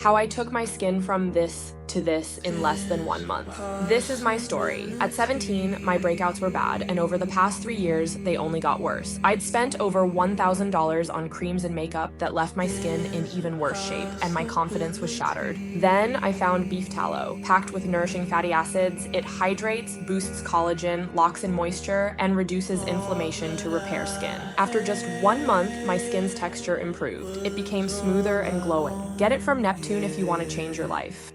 How I took my skin from this to this in less than 1 month. This is my story. At 17, my breakouts were bad, and over the past 3 years, they only got worse. I'd spent over $1,000 on creams and makeup that left my skin in even worse shape, and my confidence was shattered. Then I found beef tallow. Packed with nourishing fatty acids, it hydrates, boosts collagen, locks in moisture, and reduces inflammation to repair skin. After just 1 month, my skin's texture improved. It became smoother and glowing. Get it from Neptune if you want to change your life.